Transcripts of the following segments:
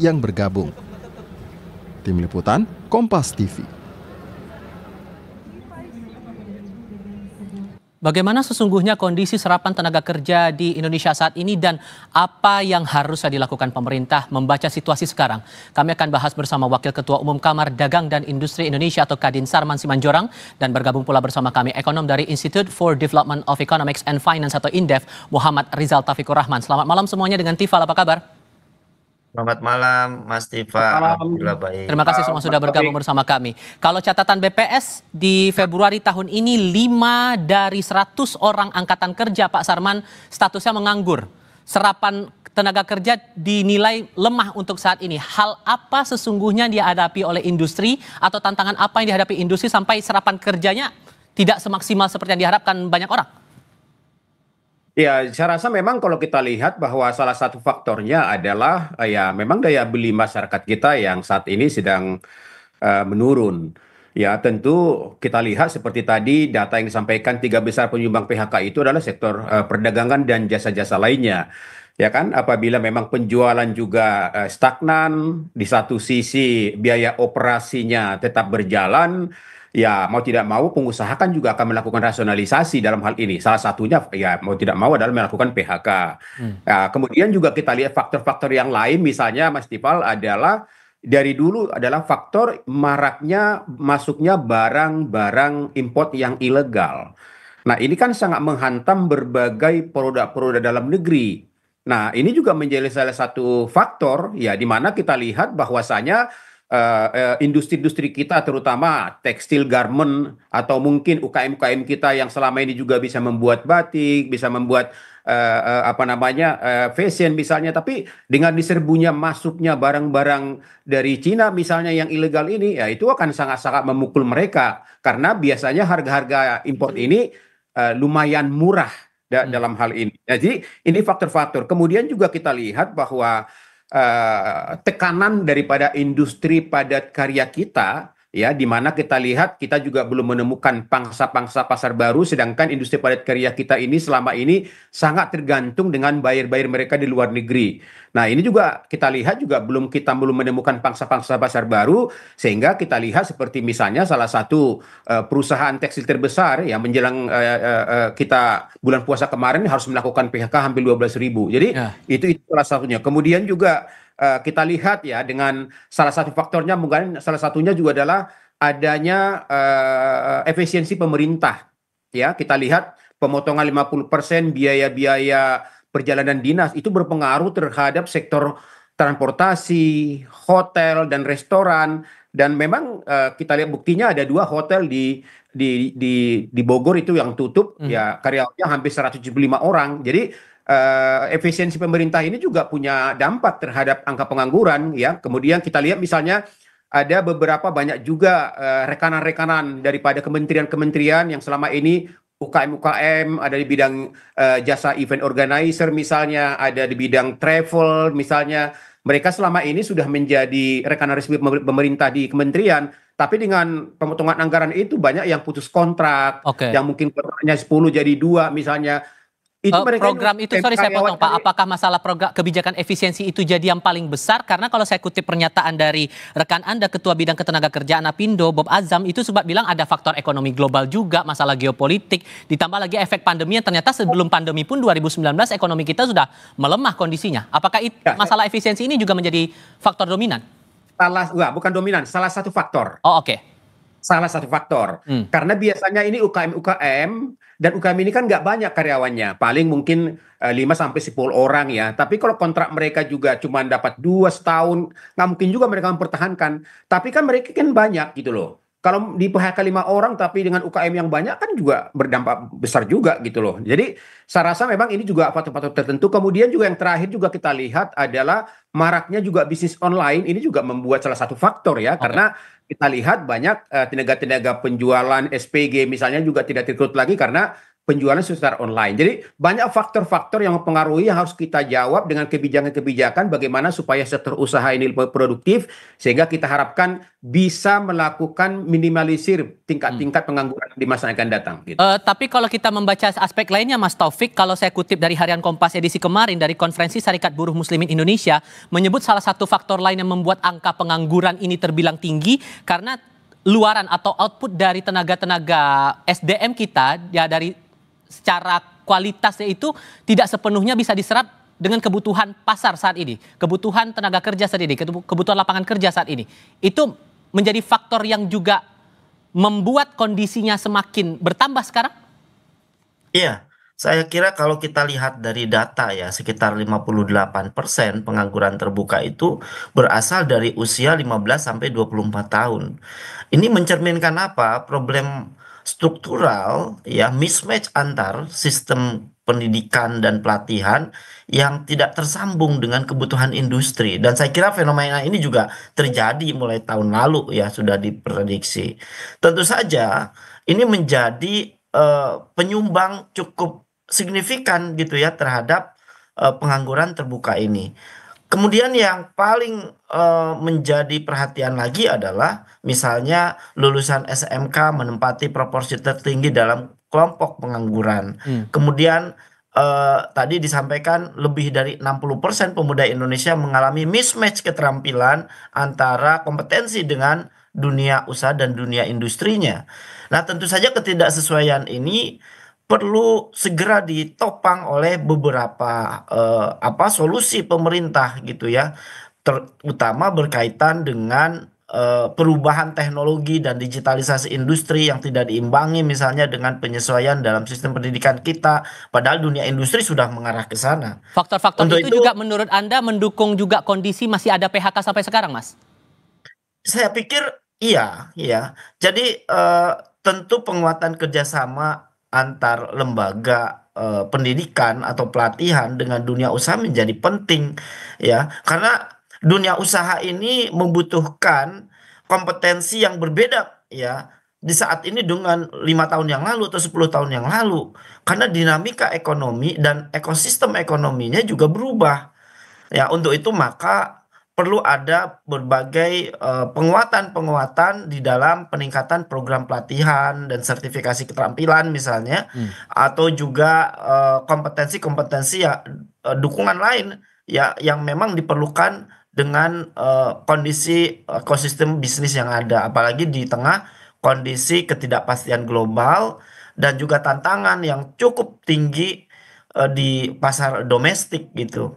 yang bergabung. Tim Liputan, Kompas TV. Bagaimana sesungguhnya kondisi serapan tenaga kerja di Indonesia saat ini dan apa yang harusnya dilakukan pemerintah membaca situasi sekarang? Kami akan bahas bersama Wakil Ketua Umum Kamar Dagang dan Industri Indonesia atau Kadin Sarman Simanjorang dan bergabung pula bersama kami ekonom dari Institute for Development of Economics and Finance atau INDEF, Muhammad Rizal Taufikur Rahman. Selamat malam semuanya dengan Tifal, apa kabar? Selamat malam, Mas Tifa. Alhamdulillah baik. Terima kasih semua sudah bergabung bersama kami. Kalau catatan BPS di Februari tahun ini 5 dari 100 orang angkatan kerja, Pak Sarman, statusnya menganggur. Serapan tenaga kerja dinilai lemah untuk saat ini. Hal apa sesungguhnya dihadapi oleh industri atau tantangan apa yang dihadapi industri sampai serapan kerjanya tidak semaksimal seperti yang diharapkan banyak orang? Ya, saya rasa memang kalau kita lihat bahwa salah satu faktornya adalah ya memang daya beli masyarakat kita yang saat ini sedang menurun. Ya, tentu kita lihat seperti tadi data yang disampaikan 3 besar penyumbang PHK itu adalah sektor perdagangan dan jasa-jasa lainnya. Ya kan, apabila memang penjualan juga stagnan, di satu sisi biaya operasinya tetap berjalan, ya mau tidak mau pengusaha kan juga akan melakukan rasionalisasi dalam hal ini. Salah satunya ya mau tidak mau adalah melakukan PHK. Ya, kemudian juga kita lihat faktor-faktor yang lain misalnya Mas Tifal adalah dari dulu adalah faktor maraknya masuknya barang-barang import yang ilegal. Nah, ini kan sangat menghantam berbagai produk-produk dalam negeri. Nah, ini juga menjadi salah satu faktor ya di mana kita lihat bahwasanya industri-industri kita terutama tekstil garment atau mungkin UKM-UKM kita yang selama ini juga bisa membuat batik, bisa membuat fashion misalnya, tapi dengan diserbunya masuknya barang-barang dari Cina misalnya yang ilegal ini, ya itu akan sangat-sangat memukul mereka karena biasanya harga-harga import ini lumayan murah dalam hal ini. Jadi ini faktor-faktor. Kemudian juga kita lihat bahwa tekanan daripada industri padat karya kita, ya, di mana kita lihat kita juga belum menemukan pangsa-pangsa pasar baru, sedangkan industri padat karya kita ini selama ini sangat tergantung dengan buyer-buyer mereka di luar negeri. Nah, ini juga kita lihat juga kita belum menemukan pangsa-pangsa pasar baru, sehingga kita lihat seperti misalnya salah satu perusahaan tekstil terbesar yang menjelang kita bulan puasa kemarin harus melakukan PHK hampir 12.000. Jadi itu salah satunya. Kemudian juga kita lihat ya dengan salah satu faktornya mungkin salah satunya juga adalah adanya efisiensi pemerintah. Ya, kita lihat pemotongan 50% biaya-biaya perjalanan dinas itu berpengaruh terhadap sektor transportasi, hotel dan restoran, dan memang kita lihat buktinya ada 2 hotel di Bogor itu yang tutup, ya karyawannya hampir 175 orang. Jadi efisiensi pemerintah ini juga punya dampak terhadap angka pengangguran, ya. Kemudian kita lihat misalnya ada beberapa banyak juga rekanan-rekanan daripada kementerian-kementerian yang selama ini UKM-UKM, ada di bidang jasa event organizer misalnya, ada di bidang travel misalnya. Mereka selama ini sudah menjadi rekanan resmi pemerintah di kementerian, tapi dengan pemotongan anggaran itu banyak yang putus kontrak, yang mungkin hanya 10 jadi 2 misalnya. Itu program itu, sorry saya potong Pak, apakah masalah program kebijakan efisiensi itu jadi yang paling besar? Karena kalau saya kutip pernyataan dari rekan Anda, Ketua Bidang Ketenagakerjaan Apindo, Bob Azam, itu sempat bilang ada faktor ekonomi global juga, masalah geopolitik, ditambah lagi efek pandemi yang ternyata sebelum pandemi pun 2019 ekonomi kita sudah melemah kondisinya. Apakah masalah efisiensi ini juga menjadi faktor dominan? Bukan dominan, salah satu faktor. Oh, oke. Salah satu faktor. Karena biasanya ini UKM dan UKM ini kan nggak banyak karyawannya, paling mungkin 5-10 orang ya. Tapi kalau kontrak mereka juga cuma dapat 2 setahun, nggak mungkin juga mereka mempertahankan. Tapi kan mereka kan banyak gitu loh. Kalau di PHK 5 orang tapi dengan UKM yang banyak kan juga berdampak besar juga gitu loh. Jadi saya rasa memang ini juga faktor-faktor tertentu. Kemudian juga yang terakhir juga kita lihat adalah maraknya juga bisnis online, ini juga membuat salah satu faktor ya. Karena kita lihat banyak tenaga-tenaga penjualan SPG misalnya juga tidak rekrut lagi karena penjualan secara online. Jadi banyak faktor-faktor yang mempengaruhi yang harus kita jawab dengan kebijakan-kebijakan bagaimana supaya sektor usaha ini lebih produktif sehingga kita harapkan bisa melakukan minimalisir tingkat-tingkat pengangguran di masa yang akan datang. Gitu. Tapi kalau kita membaca aspek lainnya, Mas Taufik, kalau saya kutip dari Harian Kompas edisi kemarin dari Konferensi Serikat Buruh Muslimin Indonesia, menyebut salah satu faktor lain yang membuat angka pengangguran ini terbilang tinggi karena luaran atau output dari tenaga-tenaga SDM kita ya dari secara kualitasnya itu tidak sepenuhnya bisa diserap dengan kebutuhan pasar saat ini, kebutuhan tenaga kerja saat ini, kebutuhan lapangan kerja saat ini. Itu menjadi faktor yang juga membuat kondisinya semakin bertambah sekarang? Iya, saya kira kalau kita lihat dari data ya, sekitar 58% pengangguran terbuka itu berasal dari usia 15 sampai 24 tahun. Ini mencerminkan apa? Problem struktural ya, mismatch antar sistem pendidikan dan pelatihan yang tidak tersambung dengan kebutuhan industri. Dan saya kira fenomena ini juga terjadi mulai tahun lalu ya, sudah diprediksi. Tentu saja ini menjadi penyumbang cukup signifikan gitu ya terhadap pengangguran terbuka ini. Kemudian yang paling menjadi perhatian lagi adalah misalnya lulusan SMK menempati proporsi tertinggi dalam kelompok pengangguran. Kemudian tadi disampaikan lebih dari 60% pemuda Indonesia mengalami mismatch keterampilan antara kompetensi dengan dunia usaha dan dunia industrinya. Nah, tentu saja ketidaksesuaian ini perlu segera ditopang oleh beberapa solusi pemerintah gitu ya, terutama berkaitan dengan perubahan teknologi dan digitalisasi industri yang tidak diimbangi misalnya dengan penyesuaian dalam sistem pendidikan kita, padahal dunia industri sudah mengarah ke sana. Faktor-faktor Untuk itu juga menurut Anda mendukung juga kondisi masih ada PHK sampai sekarang, Mas? Saya pikir iya, iya. Jadi tentu penguatan kerjasama antar lembaga pendidikan atau pelatihan dengan dunia usaha menjadi penting ya, karena dunia usaha ini membutuhkan kompetensi yang berbeda ya di saat ini dengan 5 tahun yang lalu atau 10 tahun yang lalu, karena dinamika ekonomi dan ekosistem ekonominya juga berubah. Ya, untuk itu maka perlu ada berbagai penguatan-penguatan di dalam peningkatan program pelatihan dan sertifikasi keterampilan misalnya, atau juga kompetensi-kompetensi ya dukungan lain ya yang memang diperlukan dengan kondisi ekosistem bisnis yang ada, apalagi di tengah kondisi ketidakpastian global dan juga tantangan yang cukup tinggi di pasar domestik gitu.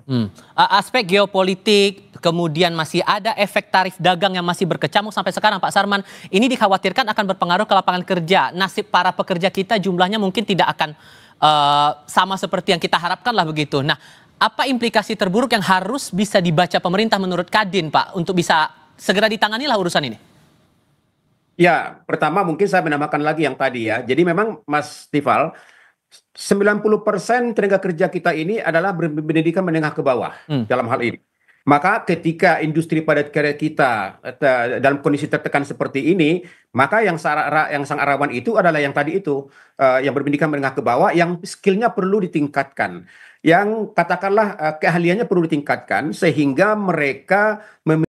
Aspek geopolitik, kemudian masih ada efek tarif dagang yang masih berkecamuk sampai sekarang, Pak Sarman. Ini dikhawatirkan akan berpengaruh ke lapangan kerja. Nasib para pekerja kita jumlahnya mungkin tidak akan sama seperti yang kita harapkan lah begitu. Nah, apa implikasi terburuk yang harus bisa dibaca pemerintah menurut Kadin, Pak, untuk bisa segera ditangani lah urusan ini? Ya, pertama mungkin saya menambahkan lagi yang tadi ya. Jadi memang Mas Tifal, 90% tenaga kerja kita ini adalah berpendidikan menengah ke bawah dalam hal ini. Maka ketika industri padat karya kita dalam kondisi tertekan seperti ini, maka yang sangat rawan itu adalah yang tadi itu, yang berpendidikan menengah ke bawah, yang skillnya perlu ditingkatkan, yang katakanlah keahliannya perlu ditingkatkan sehingga mereka